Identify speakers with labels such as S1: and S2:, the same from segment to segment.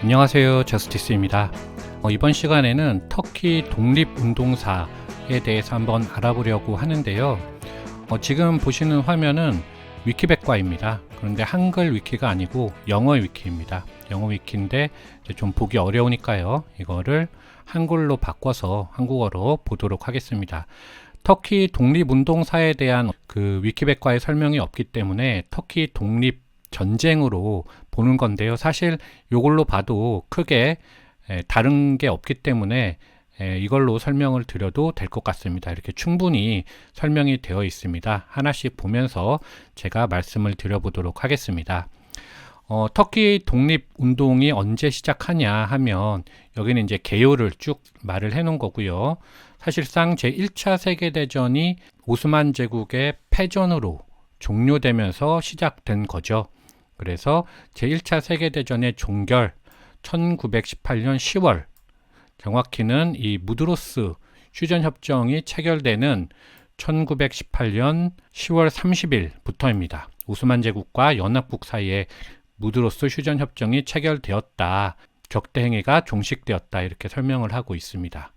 S1: 안녕하세요, 저스티스입니다. 이번 시간에는 터키 독립운동사에 대해서 한번 알아보려고 하는데요. 지금 보시는 화면은 위키백과입니다. 그런데 한글 위키가 아니고 영어 위키입니다. 영어 위키인데 좀 보기 어려우니까요. 이거를 한글로 바꿔서 한국어로 보도록 하겠습니다. 터키 독립운동사에 대한 그 위키백과의 설명이 없기 때문에 터키 독립 전쟁으로 보는 건데요. 사실 이걸로 봐도 크게 다른 게 없기 때문에 이걸로 설명을 드려도 될 것 같습니다. 이렇게 충분히 설명이 되어 있습니다. 하나씩 보면서 제가 말씀을 드려보도록 하겠습니다. 터키 독립운동이 언제 시작하냐 하면 여기는 이제 개요를 쭉 말을 해 놓은 거고요. 사실상 제1차 세계대전이 오스만 제국의 패전으로 종료되면서 시작된 거죠. 그래서 제1차 세계대전의 종결 1918년 10월, 정확히는 이 무드로스 휴전협정이 체결되는 1918년 10월 30일부터입니다. 오스만 제국과 연합국 사이에 무드로스 휴전협정이 체결되었다. 적대행위가 종식되었다. 이렇게 설명을 하고 있습니다.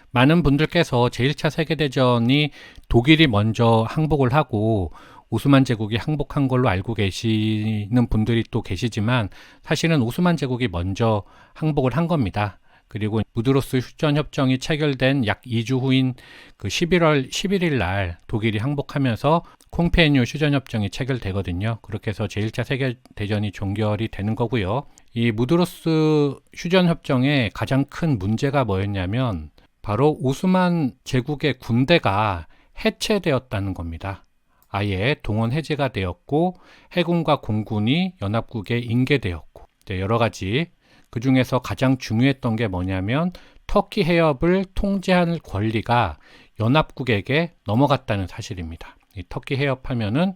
S1: 많은 분들께서 제1차 세계대전이 독일이 먼저 항복을 하고 오스만 제국이 항복한 걸로 알고 계시는 분들이 또 계시지만 사실은 오스만 제국이 먼저 항복을 한 겁니다. 그리고 무드로스 휴전협정이 체결된 약 2주 후인 그 11월 11일 날 독일이 항복하면서 콩페뉴 휴전협정이 체결되거든요. 그렇게 해서 제1차 세계대전이 종결이 되는 거고요. 이 무드로스 휴전협정의 가장 큰 문제가 뭐였냐면 바로 오스만 제국의 군대가 해체되었다는 겁니다. 아예 동원 해제가 되었고 해군과 공군이 연합국에 인계되었고 여러 가지 그 중에서 가장 중요했던 게 뭐냐면 터키 해협을 통제할 권리가 연합국에게 넘어갔다는 사실입니다. 이 터키 해협 하면은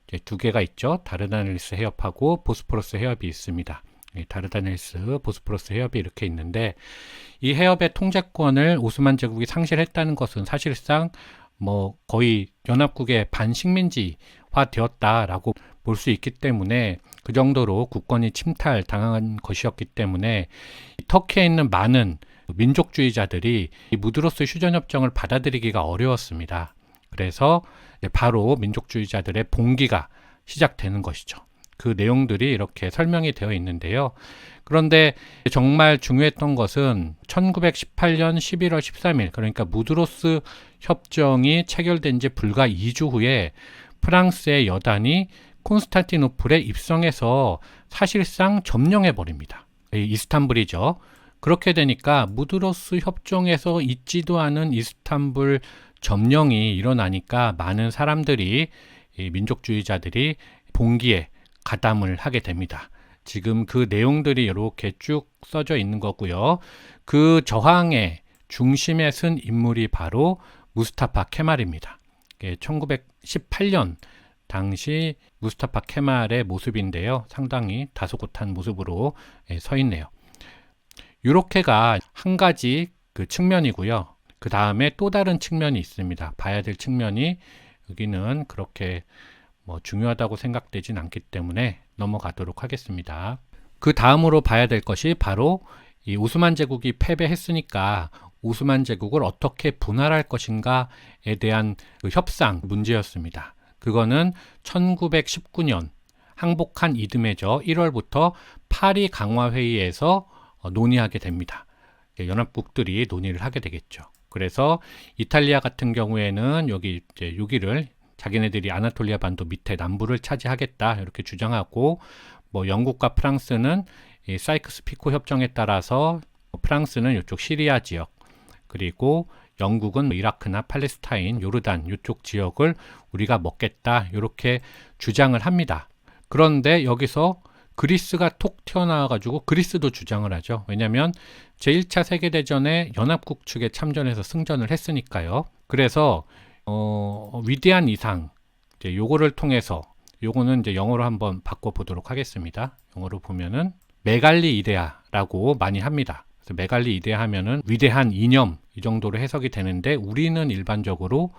S1: 이제 두 개가 있죠. 다르다넬리스 해협하고 보스포러스 해협이 있습니다. 다르다넬리스, 보스포러스 해협이 이렇게 있는데 이 해협의 통제권을 오스만 제국이 상실했다는 것은 사실상 거의 연합국의 반식민지화 되었다라고 볼 수 있기 때문에 그 정도로 국권이 침탈당한 것이었기 때문에 터키에 있는 많은 민족주의자들이 이 무드로스 휴전협정을 받아들이기가 어려웠습니다. 그래서 바로 민족주의자들의 봉기가 시작되는 것이죠. 그 내용들이 이렇게 설명이 되어 있는데요. 그런데 정말 중요했던 것은 1918년 11월 13일, 그러니까 무드로스 협정이 체결된 지 불과 2주 후에 프랑스의 여단이 콘스탄티노플에 입성해서 사실상 점령해버립니다. 이스탄불이죠. 그렇게 되니까 무드로스 협정에서 있지도 않은 이스탄불 점령이 일어나니까 많은 사람들이, 민족주의자들이 봉기에 가담을 하게 됩니다. 지금 그 내용들이 이렇게 쭉 써져 있는 거고요. 그 저항의 중심에 선 인물이 바로 무스타파 케말입니다. 1918년 당시 무스타파 케말의 모습인데요. 상당히 다소곳한 모습으로 서 있네요. 이렇게가 한 가지 그 측면이고요. 그 다음에 또 다른 측면이 있습니다. 봐야 될 측면이 여기는 그렇게 중요하다고 생각되진 않기 때문에 넘어가도록 하겠습니다. 그 다음으로 봐야 될 것이 바로 이 오스만 제국이 패배했으니까 오스만 제국을 어떻게 분할할 것인가에 대한 그 협상 문제였습니다. 그거는 1919년 항복한 이듬해죠. 1월부터 파리 강화회의에서 논의하게 됩니다. 연합국들이 논의를 하게 되겠죠. 그래서 이탈리아 같은 경우에는 여기를 자기네들이 아나톨리아 반도 밑에 남부를 차지하겠다 이렇게 주장하고 영국과 프랑스는 이 사이크스 피코 협정에 따라서 프랑스는 이쪽 시리아 지역, 그리고 영국은 이라크나 팔레스타인, 요르단 이쪽 지역을 우리가 먹겠다 이렇게 주장을 합니다. 그런데 여기서 그리스가 톡 튀어나와가지고 그리스도 주장을 하죠. 왜냐하면 제1차 세계대전에 연합국 측에 참전해서 승전을 했으니까요. 그래서 위대한 이상, 요거를 통해서, 요거는 이제 영어로 한번 바꿔보도록 하겠습니다. 영어로 보면은 메갈리 이데아라고 많이 합니다. 그래서 메갈리 이데아 하면은 위대한 이념, 이 정도로 해석이 되는데 우리는 일반적으로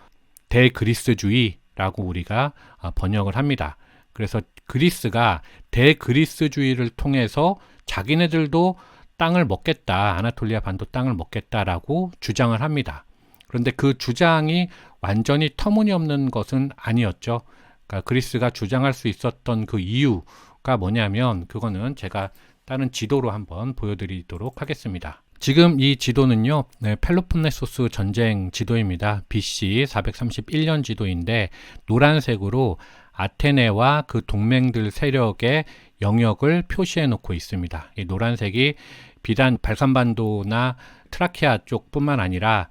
S1: 대그리스주의라고 우리가 번역을 합니다. 그래서 그리스가 대그리스주의를 통해서 자기네들도 땅을 먹겠다, 아나톨리아 반도 땅을 먹겠다라고 주장을 합니다. 그런데 그 주장이 완전히 터무니없는 것은 아니었죠. 그러니까 그리스가 주장할 수 있었던 그 이유가 뭐냐면, 그거는 제가 다른 지도로 한번 보여드리도록 하겠습니다. 지금 이 지도는요, 펠로폰네소스 전쟁 지도입니다. BC 431년 지도인데, 노란색으로 아테네와 그 동맹들 세력의 영역을 표시해 놓고 있습니다. 이 노란색이 비단 발칸반도나 트라키아 쪽뿐만 아니라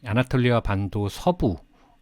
S1: 아나톨리아 반도 서부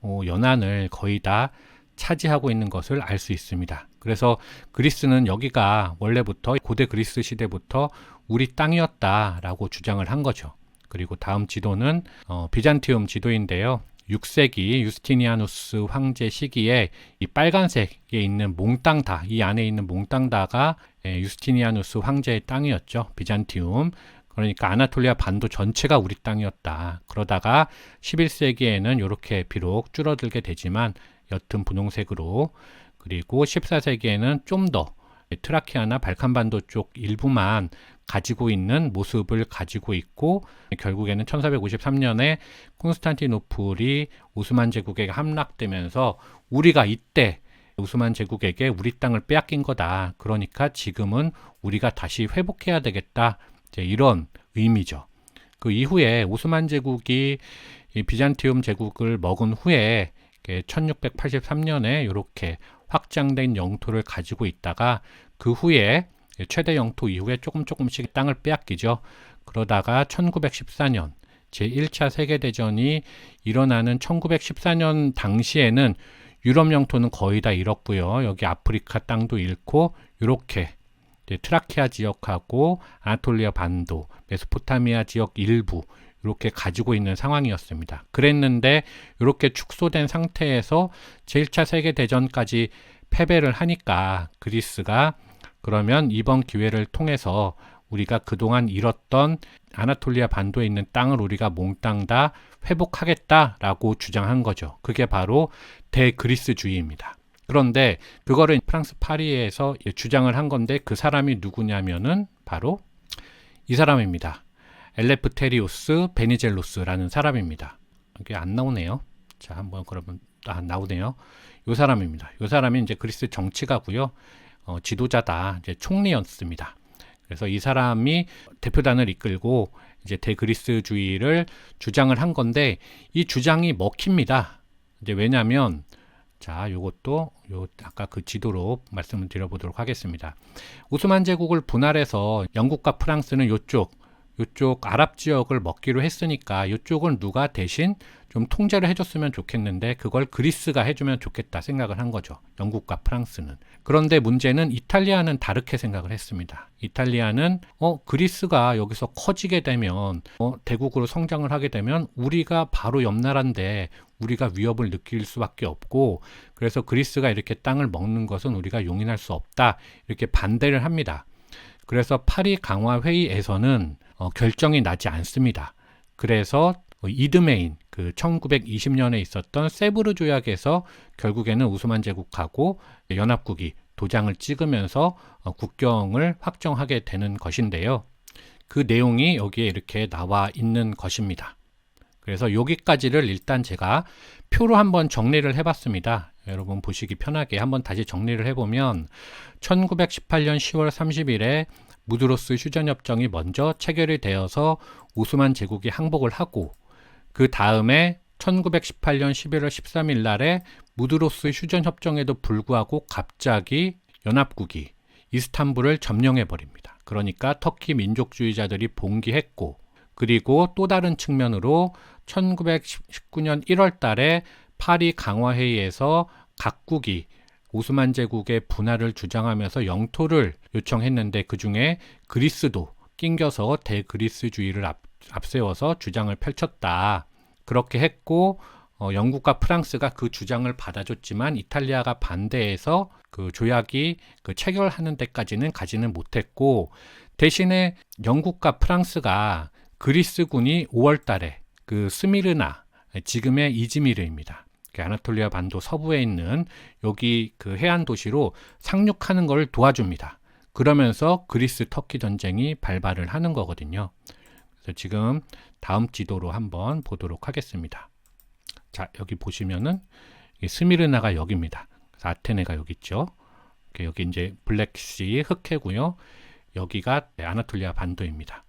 S1: 연안을 거의 다 차지하고 있는 것을 알 수 있습니다. 그래서 그리스는 여기가 원래부터 고대 그리스 시대부터 우리 땅이었다라고 주장을 한 거죠. 그리고 다음 지도는 비잔티움 지도인데요. 6세기 유스티니아누스 황제 시기에 이 빨간색에 있는 몽땅다, 이 안에 있는 몽땅다가 유스티니아누스 황제의 땅이었죠. 비잔티움. 그러니까 아나톨리아 반도 전체가 우리 땅이었다. 그러다가 11세기에는 이렇게 비록 줄어들게 되지만 옅은 분홍색으로, 그리고 14세기에는 좀 더 트라키아나 발칸반도 쪽 일부만 가지고 있는 모습을 가지고 있고, 결국에는 1453년에 콘스탄티노플이 오스만 제국에게 함락되면서 우리가 이때 오스만 제국에게 우리 땅을 빼앗긴 거다. 그러니까 지금은 우리가 다시 회복해야 되겠다. 이제 이런 의미죠. 그 이후에 오스만 제국이 이 비잔티움 제국을 먹은 후에 1683년에 이렇게 확장된 영토를 가지고 있다가, 그 후에 최대 영토 이후에 조금씩 땅을 빼앗기죠. 그러다가 1914년 제1차 세계대전이 일어나는 1914년 당시에는 유럽 영토는 거의 다 잃었고요. 여기 아프리카 땅도 잃고, 이렇게 트라키아 지역하고 아나톨리아 반도, 메소포타미아 지역 일부 이렇게 가지고 있는 상황이었습니다. 그랬는데 이렇게 축소된 상태에서 제1차 세계대전까지 패배를 하니까 그리스가 그러면 이번 기회를 통해서 우리가 그동안 잃었던 아나톨리아 반도에 있는 땅을 우리가 몽땅 다 회복하겠다라고 주장한 거죠. 그게 바로 대그리스주의입니다. 그런데 그거를 프랑스 파리에서 주장을 한 건데, 그 사람이 누구냐면은 바로 이 사람입니다. 엘레프테리우스 베니젤로스라는 사람입니다. 이게 안 나오네요. 자, 한번 그러면 나오네요. 이 사람입니다. 이 사람이 이제 그리스 정치가고요. 지도자다, 이제 총리였습니다. 그래서 이 사람이 대표단을 이끌고 이제 대그리스주의를 주장을 한 건데, 이 주장이 먹힙니다. 이제 왜냐하면, 자, 요것도 아까 그 지도로 말씀을 드려보도록 하겠습니다. 오스만 제국을 분할해서 영국과 프랑스는 요쪽 아랍 지역을 먹기로 했으니까 이쪽은 누가 대신 좀 통제를 해줬으면 좋겠는데, 그걸 그리스가 해주면 좋겠다 생각을 한 거죠. 영국과 프랑스는. 그런데 문제는 이탈리아는 다르게 생각을 했습니다. 이탈리아는 그리스가 여기서 커지게 되면, 대국으로 성장을 하게 되면 우리가 바로 옆 나라인데 우리가 위협을 느낄 수밖에 없고, 그래서 그리스가 이렇게 땅을 먹는 것은 우리가 용인할 수 없다, 이렇게 반대를 합니다. 그래서 파리 강화 회의에서는 결정이 나지 않습니다. 그래서 이드메인, 그 1920년에 있었던 세브르 조약에서 결국에는 오스만 제국하고 연합국이 도장을 찍으면서 국경을 확정하게 되는 것인데요. 그 내용이 여기에 이렇게 나와 있는 것입니다. 그래서 여기까지를 일단 제가 표로 한번 정리를 해봤습니다. 여러분 보시기 편하게 한번 다시 정리를 해보면, 1918년 10월 30일에 무드로스 휴전협정이 먼저 체결이 되어서 오스만 제국이 항복을 하고, 그 다음에 1918년 11월 13일 날에 무드로스 휴전협정에도 불구하고 갑자기 연합국이 이스탄불을 점령해 버립니다. 그러니까 터키 민족주의자들이 봉기했고, 그리고 또 다른 측면으로 1919년 1월 달에 파리 강화회의에서 각국이 오스만 제국의 분할을 주장하면서 영토를 요청했는데, 그 중에 그리스도 낑겨서 대그리스주의를 앞세워서 주장을 펼쳤다. 그렇게 했고, 영국과 프랑스가 그 주장을 받아줬지만 이탈리아가 반대해서 그 조약이 체결하는 데까지는 가지는 못했고, 대신에 영국과 프랑스가 그리스군이 5월 달에 그 스미르나, 지금의 이즈미르입니다. 아나톨리아 반도 서부에 있는 여기 그 해안 도시로 상륙하는 걸 도와줍니다. 그러면서 그리스 터키 전쟁이 발발을 하는 거거든요. 그래서 지금 다음 지도로 한번 보도록 하겠습니다. 자, 여기 보시면은 스미르나가 여기입니다. 그래서 아테네가 여기 있죠. 여기 이제 블랙시 흑해고요. 여기가 아나톨리아 반도입니다.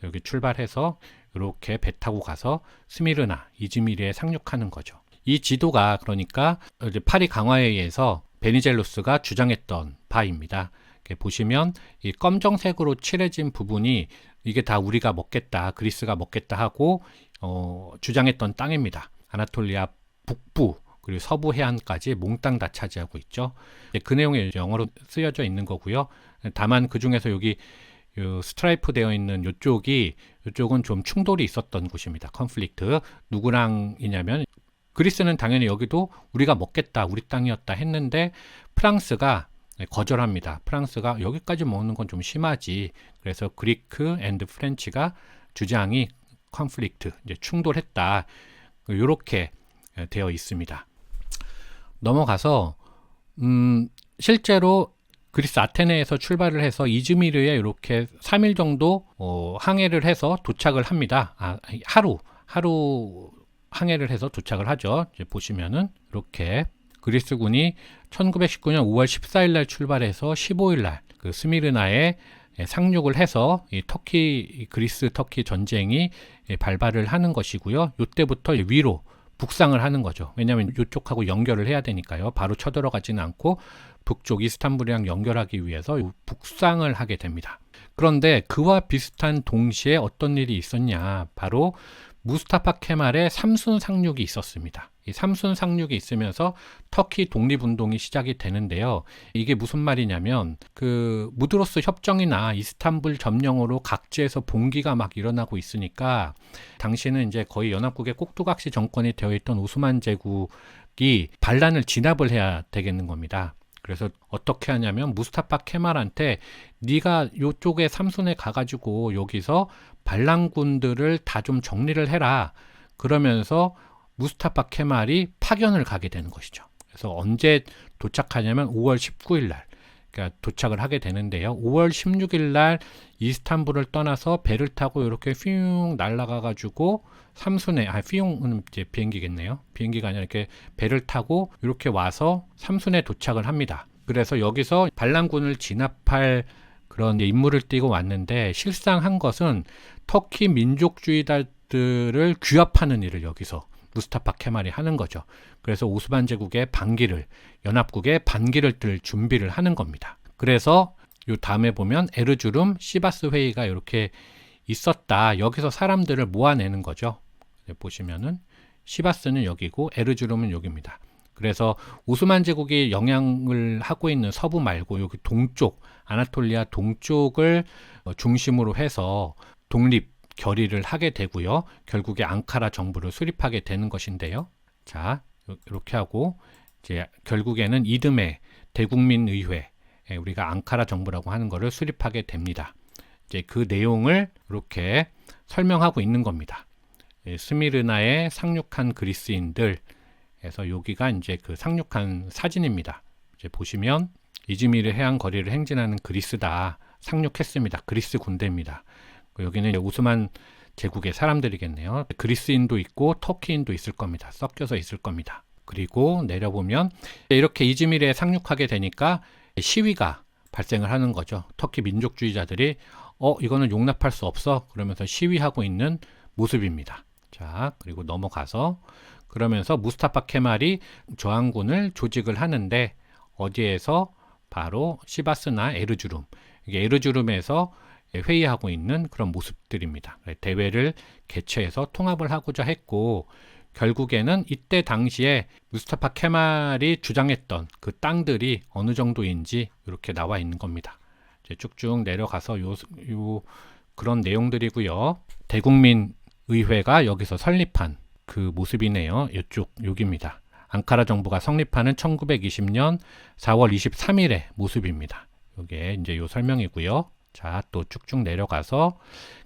S1: 여기 출발해서 이렇게 배 타고 가서 스미르나, 이즈미르에 상륙하는 거죠. 이 지도가 그러니까 파리 강화에 의해서 베니젤로스가 주장했던 바입니다. 보시면 이 검정색으로 칠해진 부분이 이게 다 우리가 먹겠다, 그리스가 먹겠다 하고 주장했던 땅입니다. 아나톨리아 북부 그리고 서부 해안까지 몽땅 다 차지하고 있죠. 그 내용이 영어로 쓰여져 있는 거고요. 다만 그 중에서 여기 스트라이프 되어 있는 이쪽은 좀 충돌이 있었던 곳입니다. 컨플릭트. 누구랑이냐면 그리스는 당연히 여기도 우리가 먹겠다, 우리 땅이었다 했는데 프랑스가 거절합니다. 프랑스가 여기까지 먹는 건 좀 심하지. 그래서 그리크 앤드 프렌치가 주장이 컨플릭트, 이제 충돌했다. 이렇게 되어 있습니다. 넘어가서 실제로 그리스 아테네에서 출발을 해서 이즈미르에 이렇게 3일 정도 항해를 해서 도착을 합니다. 하루 항해를 해서 도착을 하죠. 이제 보시면은 이렇게 그리스군이 1919년 5월 14일 날 출발해서 15일 날 그 스미르나에 상륙을 해서 이 그리스 터키 전쟁이 발발을 하는 것이고요. 이때부터 위로 북상을 하는 거죠. 왜냐하면 이쪽하고 연결을 해야 되니까요. 바로 쳐들어가지는 않고 북쪽 이스탄불이랑 연결하기 위해서 북상을 하게 됩니다. 그런데 그와 비슷한 동시에 어떤 일이 있었냐? 바로 무스타파 케말의 삼순 상륙이 있었습니다. 이 삼순 상륙이 있으면서 터키 독립운동이 시작이 되는데요. 이게 무슨 말이냐면 그 무드로스 협정이나 이스탄불 점령으로 각지에서 봉기가 막 일어나고 있으니까 당시는 이제 거의 연합국의 꼭두각시 정권이 되어 있던 오스만 제국이 반란을 진압을 해야 되겠는 겁니다. 그래서 어떻게 하냐면 무스타파 케말한테 네가 요쪽에 삼순에 가가지고 여기서 반란군들을 다 좀 정리를 해라. 그러면서 무스타파 케말이 파견을 가게 되는 것이죠. 그래서 언제 도착하냐면 5월 19일 날 그러니까 도착을 하게 되는데요. 5월 16일 날 이스탄불을 떠나서 배를 타고 이렇게 휘웅 날아가 가지고 삼순에 휘웅은 이제 비행기겠네요. 비행기가 아니라 이렇게 배를 타고 이렇게 와서 삼순에 도착을 합니다. 그래서 여기서 반란군을 진압할 그런 임무를 띠고 왔는데 실상 한 것은 터키 민족주의자들을 규합하는 일을 여기서 무스타파 케말이 하는 거죠. 그래서 오스만 제국의 반기를 연합국의 반기를 뜰 준비를 하는 겁니다. 그래서 요 다음에 보면 에르주름 시바스 회의가 이렇게 있었다. 여기서 사람들을 모아내는 거죠. 보시면은 시바스는 여기고 에르주름은 여기입니다. 그래서 오스만 제국이 영향을 하고 있는 서부 말고 여기 동쪽 아나톨리아 동쪽을 중심으로 해서 독립 결의를 하게 되고요. 결국에 앙카라 정부를 수립하게 되는 것인데요. 자, 이렇게 하고 이제 결국에는 이듬해 대국민의회, 우리가 앙카라 정부라고 하는 것을 수립하게 됩니다. 이제 그 내용을 이렇게 설명하고 있는 겁니다. 스미르나에 상륙한 그리스인들, 그래서 여기가 이제 그 상륙한 사진입니다. 이제 보시면 이즈미르 해안 거리를 행진하는 그리스다. 상륙했습니다. 그리스 군대입니다. 여기는 오스만 제국의 사람들이겠네요. 그리스인도 있고 터키인도 있을 겁니다. 섞여서 있을 겁니다. 그리고 내려보면 이렇게 이즈미르에 상륙하게 되니까 시위가 발생을 하는 거죠. 터키 민족주의자들이 이거는 용납할 수 없어 그러면서 시위하고 있는 모습입니다. 자, 그리고 넘어가서 그러면서 무스타파 케말이 저항군을 조직을 하는데 어디에서 바로 시바스나 에르주름, 이게 에르주름에서 회의하고 있는 그런 모습들입니다. 대회를 개최해서 통합을 하고자 했고 결국에는 이때 당시에 무스타파 케말이 주장했던 그 땅들이 어느 정도인지 이렇게 나와 있는 겁니다. 이제 쭉쭉 내려가서 그런 내용들이고요. 대국민 의회가 여기서 설립한 그 모습이네요. 여기입니다. 앙카라 정부가 성립하는 1920년 4월 23일의 모습입니다. 이게 이제 요 설명이고요. 자, 또 쭉쭉 내려가서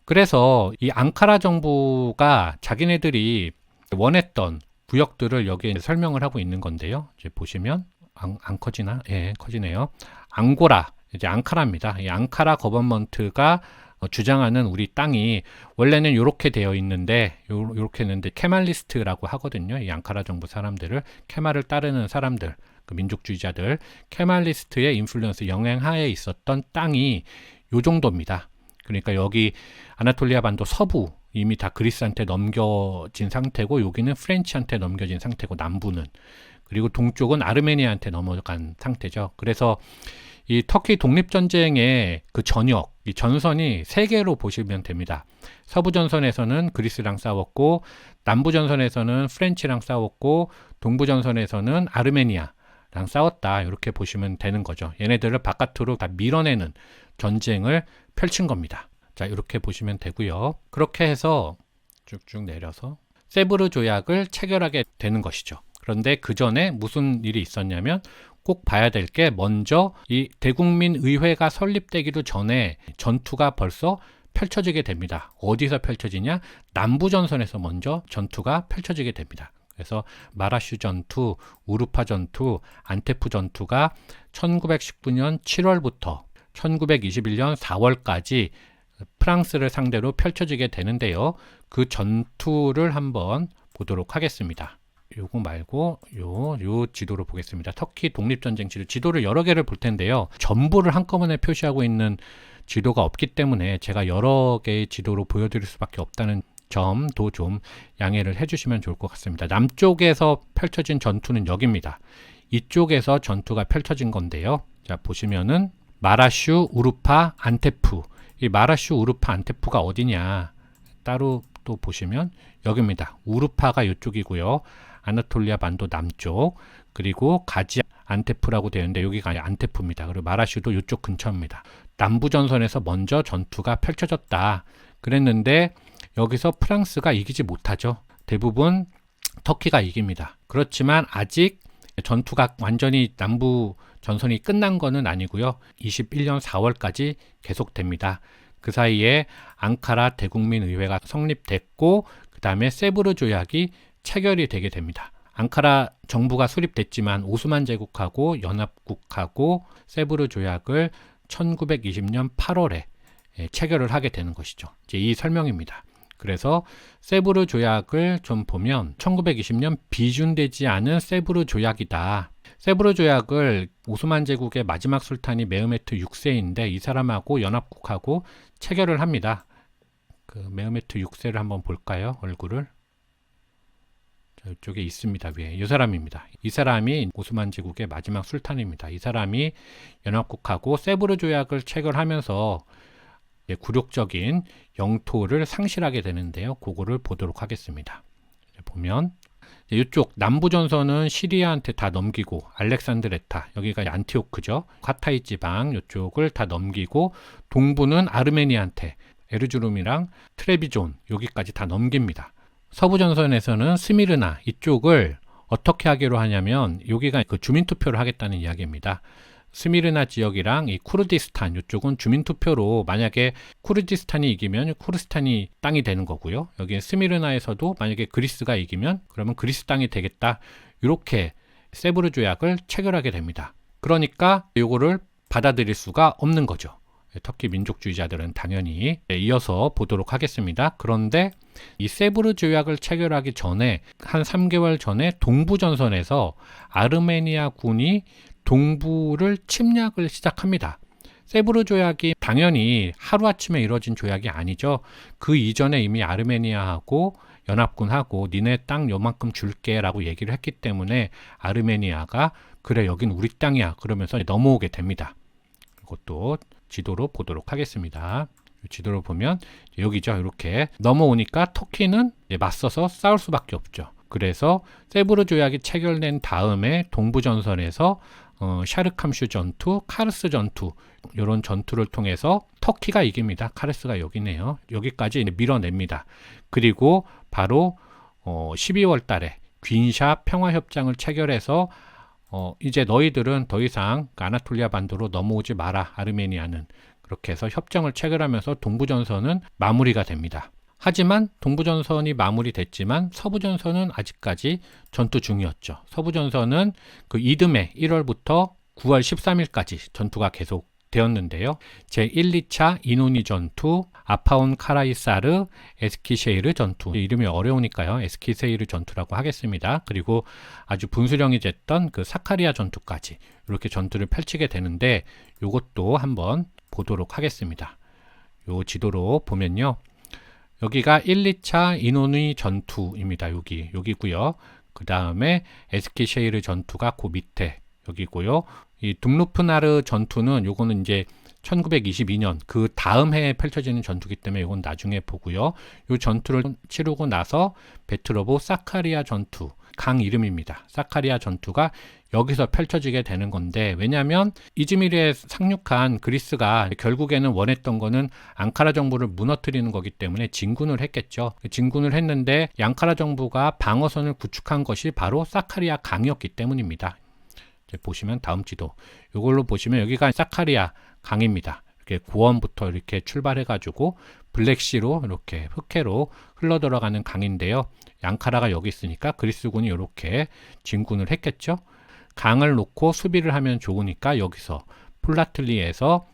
S1: 그래서 이 앙카라 정부가 자기네들이 원했던 구역들을 여기에 설명을 하고 있는 건데요. 이제 보시면 안 커지나? 예, 커지네요. 앙고라, 이제 앙카라입니다. 이 앙카라 거버먼트가 주장하는 우리 땅이 원래는 이렇게 되어 있는데 이렇게 했는데 케말리스트라고 하거든요. 이 앙카라 정부 사람들을, 케말을 따르는 사람들, 그 민족주의자들, 케말리스트의 인플루언스 영향하에 있었던 땅이 요 정도입니다. 그러니까 여기 아나톨리아 반도 서부 이미 다 그리스한테 넘겨진 상태고, 여기는 프렌치한테 넘겨진 상태고, 남부는, 그리고 동쪽은 아르메니아한테 넘어간 상태죠. 그래서 이 터키 독립전쟁의 그 전역, 이 전선이 세 개로 보시면 됩니다. 서부 전선에서는 그리스랑 싸웠고, 남부 전선에서는 프렌치랑 싸웠고, 동부 전선에서는 아르메니아랑 싸웠다, 이렇게 보시면 되는 거죠. 얘네들을 바깥으로 다 밀어내는 전쟁을 펼친 겁니다. 자, 이렇게 보시면 되고요. 그렇게 해서 쭉쭉 내려서 세브르 조약을 체결하게 되는 것이죠. 그런데 그 전에 무슨 일이 있었냐면, 꼭 봐야 될 게, 먼저 이 대국민 의회가 설립되기도 전에 전투가 벌써 펼쳐지게 됩니다. 어디서 펼쳐지냐? 남부 전선에서 먼저 전투가 펼쳐지게 됩니다. 그래서 마라슈 전투, 우르파 전투, 안테프 전투가 1919년 7월부터 1921년 4월까지 프랑스를 상대로 펼쳐지게 되는데요. 그 전투를 한번 보도록 하겠습니다. 요거 말고 요 지도로 보겠습니다. 터키 독립전쟁 지도를 여러 개를 볼 텐데요. 전부를 한꺼번에 표시하고 있는 지도가 없기 때문에 제가 여러 개의 지도로 보여드릴 수밖에 없다는 점도 좀 양해를 해주시면 좋을 것 같습니다. 남쪽에서 펼쳐진 전투는 여기입니다. 이쪽에서 전투가 펼쳐진 건데요. 자, 보시면은 마라슈, 우르파, 안테프. 이 마라슈, 우르파, 안테프가 어디냐? 따로 또 보시면 여기입니다. 우르파가 이쪽이고요. 아나톨리아 반도 남쪽, 그리고 가지 안테프라고 되어 있는데 여기가 안테프입니다. 그리고 마라슈도 이쪽 근처입니다. 남부 전선에서 먼저 전투가 펼쳐졌다 그랬는데, 여기서 프랑스가 이기지 못하죠. 대부분 터키가 이깁니다. 그렇지만 아직 전투가 완전히 남부 전선이 끝난 거는 아니고요. 21년 4월까지 계속됩니다. 그 사이에 앙카라 대국민의회가 성립됐고, 그 다음에 세브르 조약이 체결이 되게 됩니다. 앙카라 정부가 수립됐지만 오스만 제국하고 연합국하고 세브르 조약을 1920년 8월에 체결을 하게 되는 것이죠. 이제 이 설명입니다. 그래서 세브르 조약을 좀 보면 1920년 비준되지 않은 세브르 조약이다. 세브르 조약을 오스만 제국의 마지막 술탄이 메흐메트 6세인데 이 사람하고 연합국하고 체결을 합니다. 그 메흐메트 6세를 한번 볼까요? 얼굴을. 자, 이쪽에 있습니다. 위에. 이 사람입니다. 이 사람이 오스만 제국의 마지막 술탄입니다. 이 사람이 연합국하고 세브르 조약을 체결하면서 굴욕적인 영토를 상실하게 되는데요. 그거를 보도록 하겠습니다. 보면 이쪽 남부 전선은 시리아한테 다 넘기고, 알렉산드레타, 여기가 안티오크죠. 카타이 지방 이쪽을 다 넘기고, 동부는 아르메니아한테 에르주름이랑 트레비존 여기까지 다 넘깁니다. 서부 전선에서는 스미르나 이쪽을 어떻게 하기로 하냐면, 여기가 그 주민투표를 하겠다는 이야기입니다. 스미르나 지역이랑 이 쿠르디스탄 이쪽은 주민투표로, 만약에 쿠르디스탄이 이기면 쿠르스탄이 땅이 되는 거고요. 여기 스미르나에서도 만약에 그리스가 이기면 그러면 그리스 땅이 되겠다. 이렇게 세브르 조약을 체결하게 됩니다. 그러니까 이거를 받아들일 수가 없는 거죠. 터키 민족주의자들은 당연히. 이어서 보도록 하겠습니다. 그런데 이 세브르 조약을 체결하기 전에 한 3개월 전에 동부 전선에서 아르메니아 군이 동부를 침략을 시작합니다. 세브르 조약이 당연히 하루아침에 이루어진 조약이 아니죠. 그 이전에 이미 아르메니아하고 연합군하고 니네 땅 요만큼 줄게 라고 얘기를 했기 때문에 아르메니아가 그래 여긴 우리 땅이야 그러면서 넘어오게 됩니다. 이것도 지도로 보도록 하겠습니다. 지도로 보면 여기죠. 이렇게 넘어오니까 터키는 맞서서 싸울 수밖에 없죠. 그래서 세브르 조약이 체결된 다음에 동부 전선에서 샤르캄슈 전투, 카르스 전투 이런 전투를 통해서 터키가 이깁니다. 카르스가 여기네요. 여기까지 밀어냅니다. 그리고 바로 12월 달에 귄샤 평화협정을 체결해서 이제 너희들은 더 이상 아나톨리아 반도로 넘어오지 마라. 아르메니아는. 그렇게 해서 협정을 체결하면서 동부 전선은 마무리가 됩니다. 하지만 동부전선이 마무리됐지만 서부전선은 아직까지 전투 중이었죠. 서부전선은 그 이듬해 1월부터 9월 13일까지 전투가 계속 되었는데요. 제1, 2차 이노니 전투, 아파온 카라이사르, 에스키셰이르 전투, 이름이 어려우니까요. 에스키세이르 전투라고 하겠습니다. 그리고 아주 분수령이 됐던 그 사카리아 전투까지 이렇게 전투를 펼치게 되는데 이것도 한번 보도록 하겠습니다. 요 지도로 보면요. 여기가 1, 2차 이노니 전투입니다. 여기고요. 그 다음에 에스키셰이르 전투가 그 밑에 여기고요. 이 둠루프나르 전투는 요거는 이제 1922년 그 다음 해에 펼쳐지는 전투기 때문에 이건 나중에 보고요. 이 전투를 치르고 나서 베트로브 사카리아 전투, 강 이름입니다. 사카리아 전투가 여기서 펼쳐지게 되는 건데, 왜냐하면 이즈미르에 상륙한 그리스가 결국에는 원했던 거는 앙카라 정부를 무너뜨리는 거기 때문에 진군을 했겠죠. 진군을 했는데 앙카라 정부가 방어선을 구축한 것이 바로 사카리아 강이었기 때문입니다. 보시면 다음 지도 이걸로 보시면 여기가 사카리아 강입니다. 이렇게 고원부터 이렇게 출발해 가지고 블랙시로 이렇게 흑해로 흘러 들어가는 강인데요. 앙카라가 여기 있으니까 그리스군이 이렇게 진군을 했겠죠. 강을 놓고 수비를 하면 좋으니까 여기서 플라틀리에서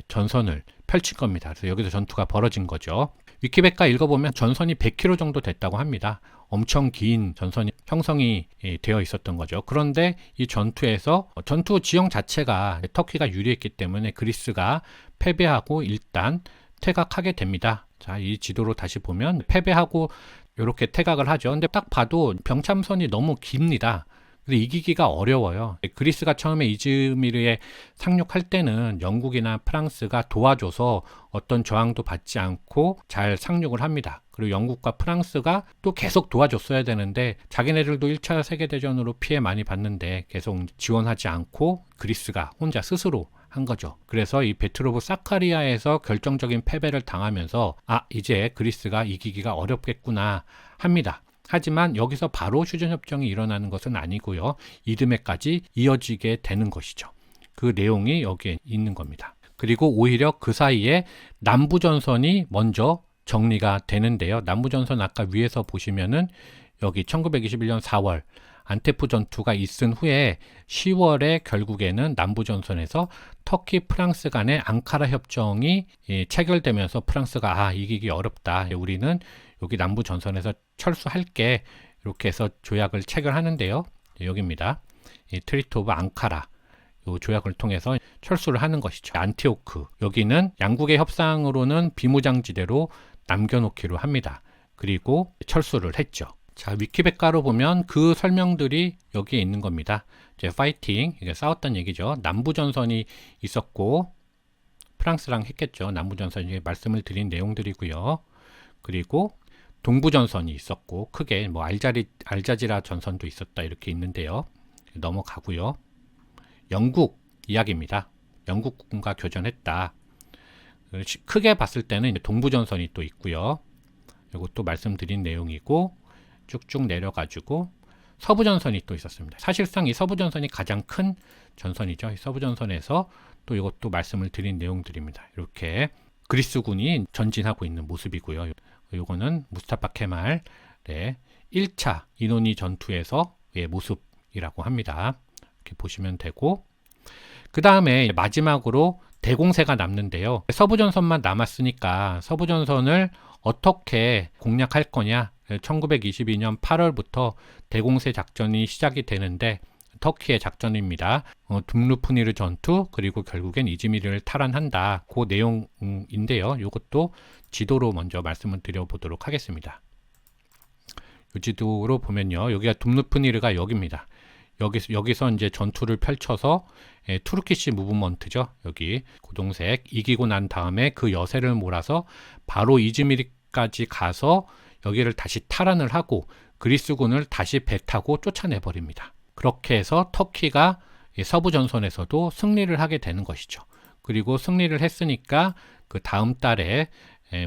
S1: 전선을 펼친 겁니다. 그래서 여기서 전투가 벌어진 거죠. 위키백과 읽어보면 전선이 100km 정도 됐다고 합니다. 엄청 긴 전선이 형성이 되어 있었던 거죠. 그런데 이 전투에서 전투 지형 자체가 터키가 유리했기 때문에 그리스가 패배하고 일단 퇴각하게 됩니다. 자, 이 지도로 다시 보면 패배하고 이렇게 퇴각을 하죠. 근데 딱 봐도 병참선이 너무 깁니다. 그래서 이기기가 어려워요. 그리스가 처음에 이즈미르에 상륙할 때는 영국이나 프랑스가 도와줘서 어떤 저항도 받지 않고 잘 상륙을 합니다. 그리고 영국과 프랑스가 또 계속 도와줬어야 되는데 자기네들도 1차 세계대전으로 피해 많이 봤는데 계속 지원하지 않고 그리스가 혼자 스스로 한 거죠. 그래서 이 베트로브 사카리아에서 결정적인 패배를 당하면서 이제 그리스가 이기기가 어렵겠구나 합니다. 하지만 여기서 바로 휴전협정이 일어나는 것은 아니고요. 이듬해까지 이어지게 되는 것이죠. 그 내용이 여기에 있는 겁니다. 그리고 오히려 그 사이에 남부전선이 먼저 정리가 되는데요. 남부전선 아까 위에서 보시면은 여기 1921년 4월 안테프 전투가 있은 후에 10월에 결국에는 남부전선에서 터키 프랑스 간의 앙카라 협정이 체결되면서 프랑스가 이기기 어렵다. 우리는 여기 남부전선에서 철수할게. 이렇게 해서 조약을 체결하는데요. 여기입니다. 이 트리트 오브 앙카라. 이 조약을 통해서 철수를 하는 것이죠. 안티오크. 여기는 양국의 협상으로는 비무장지대로 남겨놓기로 합니다. 그리고 철수를 했죠. 자, 위키백과로 보면 그 설명들이 여기에 있는 겁니다. 이제 파이팅, 이게 싸웠던 얘기죠. 남부전선이 있었고 프랑스랑 했겠죠. 남부전선이 말씀을 드린 내용들이고요. 그리고 동부전선이 있었고 크게 뭐 알자지라 전선도 있었다 이렇게 있는데요. 넘어가고요. 영국 이야기입니다. 영국군과 교전했다. 크게 봤을 때는 동부전선이 또 있고요. 이것도 말씀드린 내용이고 쭉쭉 내려가지고 서부전선이 또 있었습니다. 사실상 이 서부전선이 가장 큰 전선이죠. 이 서부전선에서 또 이것도 말씀을 드린 내용들입니다. 이렇게 그리스군이 전진하고 있는 모습이고요. 이거는 무스타파 케말의 1차 이노니 전투에서의 모습이라고 합니다. 이렇게 보시면 되고, 그 다음에 마지막으로 대공세가 남는데요. 서부전선만 남았으니까 서부전선을 어떻게 공략할 거냐. 1922년 8월부터 대공세 작전이 시작이 되는데 터키의 작전입니다. 둠루프니르 전투, 그리고 결국엔 이즈미르를 탈환한다. 그 내용인데요. 이것도 지도로 먼저 말씀을 드려보도록 하겠습니다. 이 지도로 보면요. 여기가 둠루프니르가 여기입니다. 여기서 이제 전투를 펼쳐서 투르키시 무브먼트죠. 여기 고동색 이기고 난 다음에 그 여세를 몰아서 바로 이즈미르까지 가서 여기를 다시 탈환을 하고 그리스군을 다시 배 타고 쫓아내버립니다. 그렇게 해서 터키가 서부 전선에서도 승리를 하게 되는 것이죠. 그리고 승리를 했으니까 그 다음 달에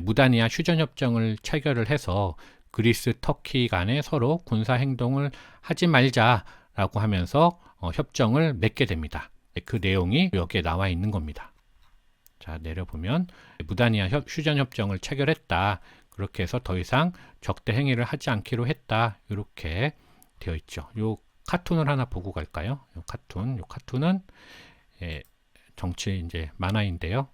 S1: 무다니아 휴전협정을 체결을 해서 그리스, 터키 간에 서로 군사행동을 하지 말자라고 하면서 협정을 맺게 됩니다. 그 내용이 여기에 나와 있는 겁니다. 자, 내려보면 무다니아 휴전협정을 체결했다. 그렇게 해서 더 이상 적대 행위를 하지 않기로 했다. 이렇게 되어 있죠. 요 카툰을 하나 보고 갈까요? 요 카툰은 정치 이제 만화인데요.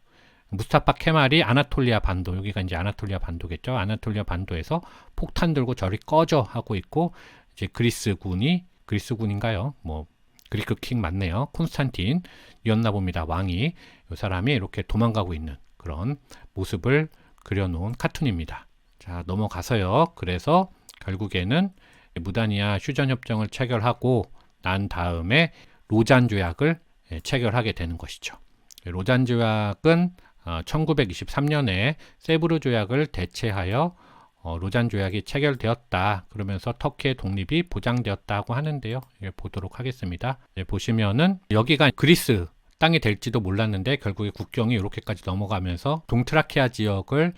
S1: 무스타파 케말이 아나톨리아 반도, 여기가 이제 아나톨리아 반도겠죠. 아나톨리아 반도에서 폭탄 들고 저리 꺼져 하고 있고, 이제 그리스군인가요? 뭐 그리크 킹 맞네요. 콘스탄틴이었나 봅니다. 왕이. 이 사람이 이렇게 도망가고 있는 그런 모습을 그려놓은 카툰입니다. 자, 넘어가서요. 그래서 결국에는 무다니아 휴전협정을 체결하고 난 다음에 로잔 조약을 체결하게 되는 것이죠. 로잔 조약은 1923년에 세브르 조약을 대체하여 로잔 조약이 체결되었다. 그러면서 터키의 독립이 보장되었다고 하는데요. 보도록 하겠습니다. 보시면은 여기가 그리스 땅이 될지도 몰랐는데 결국에 국경이 이렇게까지 넘어가면서 동트라키아 지역을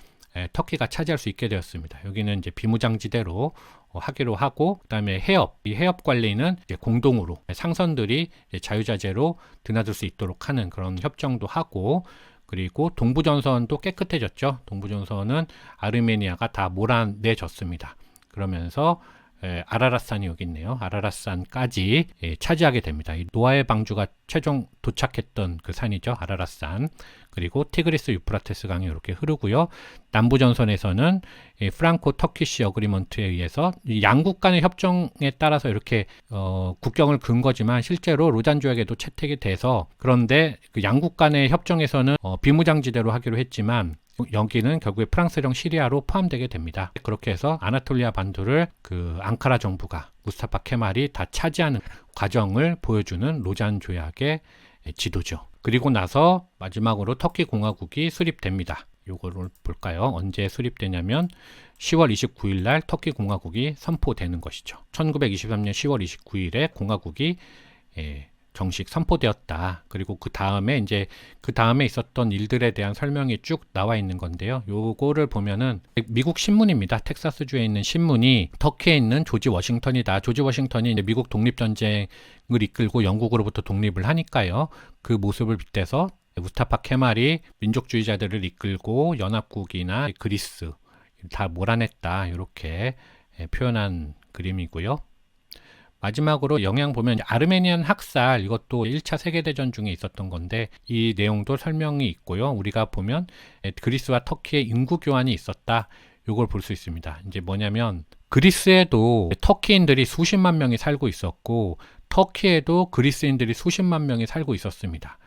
S1: 터키가 차지할 수 있게 되었습니다. 여기는 이제 비무장지대로 하기로 하고, 그다음에 이 해협 관리는 이제 공동으로 상선들이 자유자재로 드나들 수 있도록 하는 그런 협정도 하고, 그리고 동부전선도 깨끗해졌죠. 동부전선은 아르메니아가 다 몰아내졌습니다. 그러면서 아라랏산이 여기 있네요. 아라랏산까지 차지하게 됩니다. 이 노아의 방주가 최종 도착했던 그 산이죠. 아라랏산. 그리고 티그리스 유프라테스 강이 이렇게 흐르고요. 남부전선에서는 프랑코 터키시 어그리먼트에 의해서 양국 간의 협정에 따라서 이렇게 국경을 긋은 거지만 실제로 로잔 조약에도 채택이 돼서, 그런데 그 양국 간의 협정에서는 비무장지대로 하기로 했지만 여기는 결국에 프랑스령 시리아로 포함되게 됩니다. 그렇게 해서 아나톨리아 반도를 그 앙카라 정부가, 무스타파 케말이 다 차지하는 과정을 보여주는 로잔 조약의 지도죠. 그리고 나서 마지막으로 터키 공화국이 수립됩니다. 요거를 볼까요? 언제 수립되냐면 10월 29일 날 터키 공화국이 선포되는 것이죠. 1923년 10월 29일에 공화국이 정식 선포되었다. 그리고 그 다음에 있었던 일들에 대한 설명이 쭉 나와 있는 건데요. 요거를 보면은 미국 신문입니다. 텍사스주에 있는 신문이 터키에 있는 조지 워싱턴이다. 조지 워싱턴이 이제 미국 독립전쟁을 이끌고 영국으로부터 독립을 하니까요. 그 모습을 빗대서 무스타파 케말이 민족주의자들을 이끌고 연합국이나 그리스 다 몰아냈다. 이렇게 표현한 그림이고요. 마지막으로 영양 보면 아르메니안 학살, 이것도 1차 세계대전 중에 있었던 건데 이 내용도 설명이 있고요. 우리가 보면 그리스와 터키의 인구 교환이 있었다. 이걸 볼 수 있습니다. 이제 뭐냐면 그리스에도 터키인들이 수십만 명이 살고 있었고 터키에도 그리스인들이 수십만 명이 살고 있었습니다.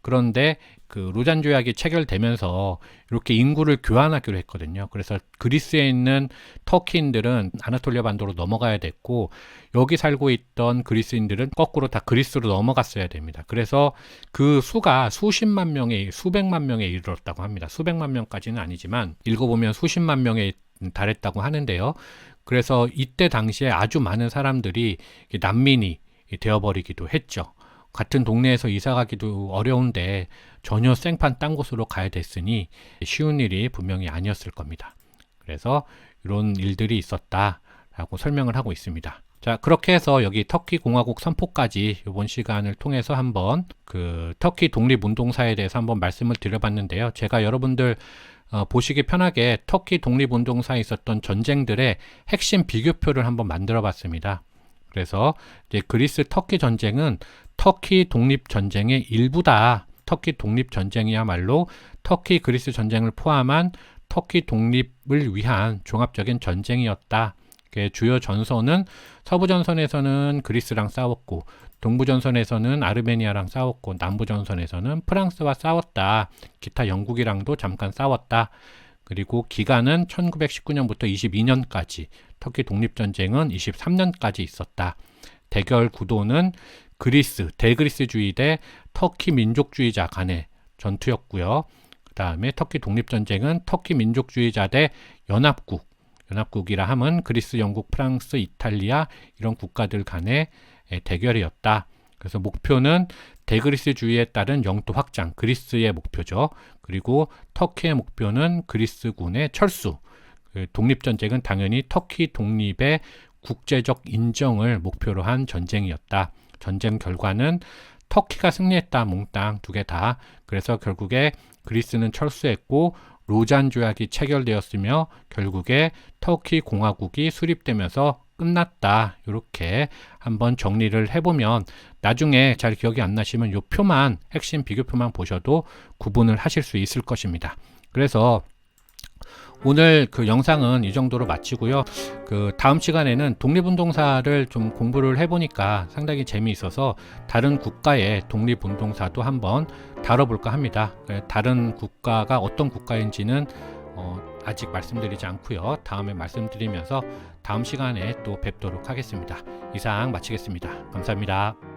S1: 그런데 그 로잔 조약이 체결되면서 이렇게 인구를 교환하기로 했거든요. 그래서 그리스에 있는 터키인들은 아나톨리아 반도로 넘어가야 됐고 여기 살고 있던 그리스인들은 거꾸로 다 그리스로 넘어갔어야 됩니다. 그래서 그 수가 수백만 명에 이르렀다고 합니다. 수백만 명까지는 아니지만 읽어보면 수십만 명에 달했다고 하는데요. 그래서 이때 당시에 아주 많은 사람들이 난민이 되어버리기도 했죠. 같은 동네에서 이사가기도 어려운데 전혀 생판 딴 곳으로 가야 됐으니 쉬운 일이 분명히 아니었을 겁니다. 그래서 이런 일들이 있었다라고 설명을 하고 있습니다. 자, 그렇게 해서 여기 터키 공화국 선포까지 이번 시간을 통해서 한번 그 터키 독립운동사에 대해서 한번 말씀을 드려봤는데요. 제가 여러분들 보시기 편하게 터키 독립운동사에 있었던 전쟁들의 핵심 비교표를 한번 만들어 봤습니다. 그래서 이제 그리스 터키 전쟁은 터키 독립 전쟁의 일부다. 터키 독립 전쟁이야말로 터키 그리스 전쟁을 포함한 터키 독립을 위한 종합적인 전쟁이었다. 주요 전선은 서부 전선에서는 그리스랑 싸웠고 동부 전선에서는 아르메니아랑 싸웠고 남부 전선에서는 프랑스와 싸웠다. 기타 영국이랑도 잠깐 싸웠다. 그리고 기간은 1919년부터 22년까지, 터키 독립전쟁은 23년까지 있었다. 대결 구도는 대그리스주의 대 터키 민족주의자 간의 전투였고요. 그 다음에 터키 독립전쟁은 터키 민족주의자 대 연합국이라 함은 그리스, 영국, 프랑스, 이탈리아 이런 국가들 간의 대결이었다. 그래서 목표는 대그리스주의에 따른 영토 확장, 그리스의 목표죠. 그리고 터키의 목표는 그리스군의 철수. 독립전쟁은 당연히 터키 독립의 국제적 인정을 목표로 한 전쟁이었다. 전쟁 결과는 터키가 승리했다. 몽땅 두 개 다. 그래서 결국에 그리스는 철수했고 로잔 조약이 체결되었으며 결국에 터키 공화국이 수립되면서 끝났다. 이렇게 한번 정리를 해보면 나중에 잘 기억이 안 나시면 이 표만, 핵심 비교표만 보셔도 구분을 하실 수 있을 것입니다. 그래서 오늘 그 영상은 이 정도로 마치고요. 그 다음 시간에는 독립운동사를 좀 공부를 해보니까 상당히 재미있어서 다른 국가의 독립운동사도 한번 다뤄볼까 합니다. 다른 국가가 어떤 국가인지는 아직 말씀드리지 않고요. 다음에 말씀드리면서 다음 시간에 또 뵙도록 하겠습니다. 이상 마치겠습니다. 감사합니다.